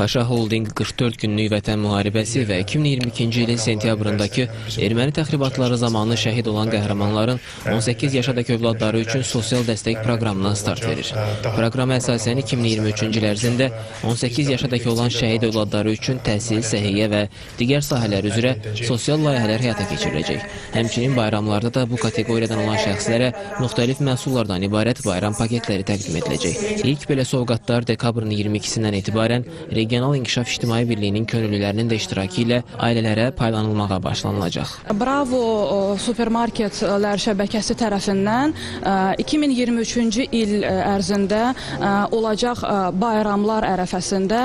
Paşa Holding 44 günlük vətən müharibəsi və 2022-ci ilin sentyabrındakı erməni təxribatları zamanı şəhid olan qəhrəmanların 18 yaşadakı övladları üçün sosial dəstək proqramına start verir. Proqrama əsasən 2023-cü il ərzində 18 yaşadakı olan şəhid övladları üçün təhsil, səhiyyə və digər sahələr üzrə sosial layihələr həyata keçiriləcək. Həmçinin bayramlarda da bu kateqoriyadan olan şəxslərə müxtəlif məhsullardan ibarət bayram paketləri təqdim ediləcək. İlk belə sovqatlar dekabrın 22-sindən etibarən Regional İnkişaf İctimai Birliyinin könüllülərinin də iştirakı ilə ailələrə paylanılmağa başlanılacaq. Bravo supermarketlər şəbəkəsi tərəfindən 2023-cü il ərzində olacaq bayramlar ərəfəsində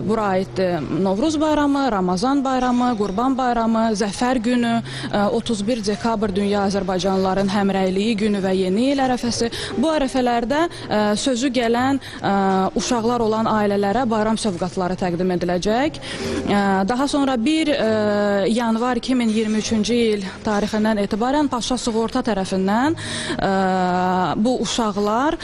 bura aiddir Novruz bayramı, Ramazan bayramı, Qurban bayramı, Zəfər günü, 31 dekabr Dünya Azərbaycanlıların həmrəyliyi günü və yeni il ərəfəsi. Bu ərəfələrdə sözü gələn uşaqlar olan ailələrə bayram sovqatları təqdim ediləcək. Daha sonra 1 yanvar 2023-cü il tarixindən etibarən Paşa Sığorta tərəfindən bu uşaqlar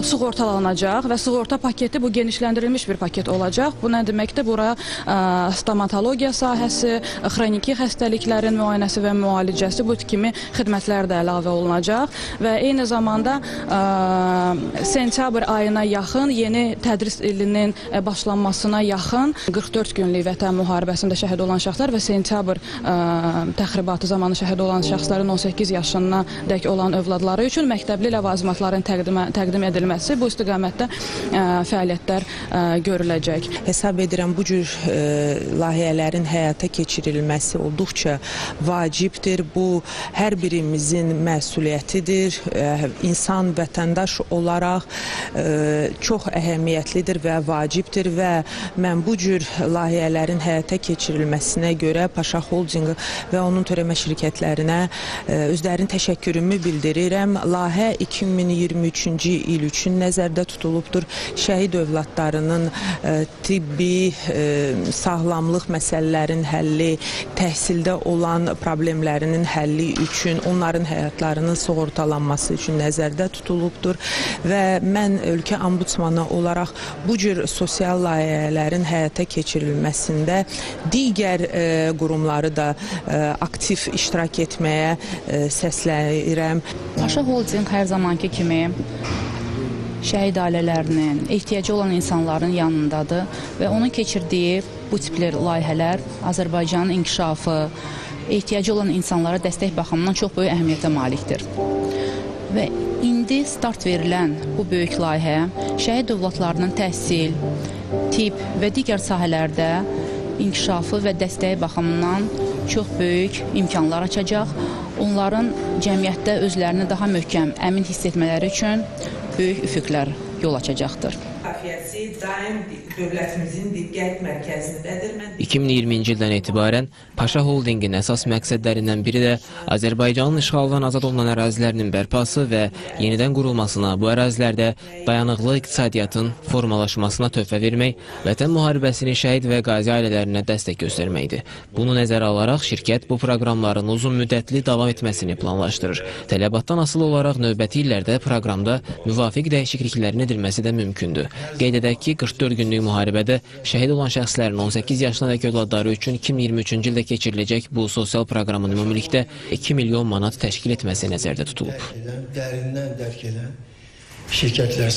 sığortalanacaq və sığorta paketi bu genişləndirilmiş bir paket olacaq. Bu nə deməkdir? Bura stomatologiya sahəsi, xroniki xəstəliklərin müayinəsi və müalicəsi, bu kimi xidmətlər də əlavə olunacaq və eyni zamanda sentyabr ayına yaxın, yeni tədris ilinin başlanmasına yaxın 44 günlük vətən müharibəsində şəhid olan şəxslər və sentyabr təxribatı zamanı şəhid olan şəxslərin 18 yaşına dək olan övladları üçün məktəbli ləvazimatların təqdim edilməsi, bu istiqamətdə fəaliyyətlər görüləcək. Hesab edirəm, bu cür layihələrin həyata keçirilməsi olduqca vacibdir. Bu, hər birimizin məsuliyyətidir. İnsan, vətəndaş olaraq çox əhəmiyyətlidir və vacibdir və mən bu cür layihələrin həyata keçirilməsinə görə Paşa Holding və onun törəmə şirkətlərinə özlərinin təşəkkürümü bildirirəm. Layihə 2023-cü il üçün nəzərdə tutulubdur. Şəhid övladlarının tibbi, sağlamlıq məsələlərin həlli, təhsildə olan problemlərinin həlli üçün, onların həyatlarının sığortalanması üçün nəzərdə tutulubdur və mən ölkə ombudsmanı olaraq bu cür sosial layihələrin həyata keçirilməsində digər qurumları da aktiv iştirak etməyə səslənirəm. Paşa Holding hər zamanki kimi şəhid ailələrinin, ehtiyacı olan insanların yanındadır və onun keçirdiyi bu tipli layihələr Azərbaycanın inkişafı, ehtiyacı olan insanlara dəstək baxımından çox böyük əhəmiyyətə malikdir. Və indi start verilən bu böyük layihə şəhid övladlarının təhsil, tibb və digər sahələrdə inkişafı və dəstəyi baxımından çox böyük imkanlar açacaq. Onların cəmiyyətdə özlərini daha möhkəm, əmin hiss etmələri üçün böyük üfüqlər yol açacaqdır. Daim dövlətimizin diqqət mərkəzindədir. 2020-ci ildən etibarən Paşa Holdingin əsas məqsədlərindən biri də Azərbaycanın işğaldan azad olunan ərazilərinin bərpası və yenidən qurulmasına, bu ərazilərdə dayanıqlı iqtisadiyyatın formalaşmasına töhfə vermək, vətən müharibəsinin şəhid və qazi ailələrinə dəstək göstərməkdir. Bunu nəzərə alaraq şirkət bu proqramların uzun müddətli davam etməsini planlaşdırır. Tələbatdan asılı olaraq növbəti illərdə proqramda müvafiq dəyişikliklərin edilməsi də mümkündür. Qeyd edək ki, 44 günlük müharibədə şəhid olan şəxslərin 18 yaşına dək övladları üçün 2023-cü ildə keçiriləcək bu sosial proqramın ümumilikdə 2 milyon manat təşkil etməsi nəzərdə tutulub. Dərindən dərk edən şirkətlər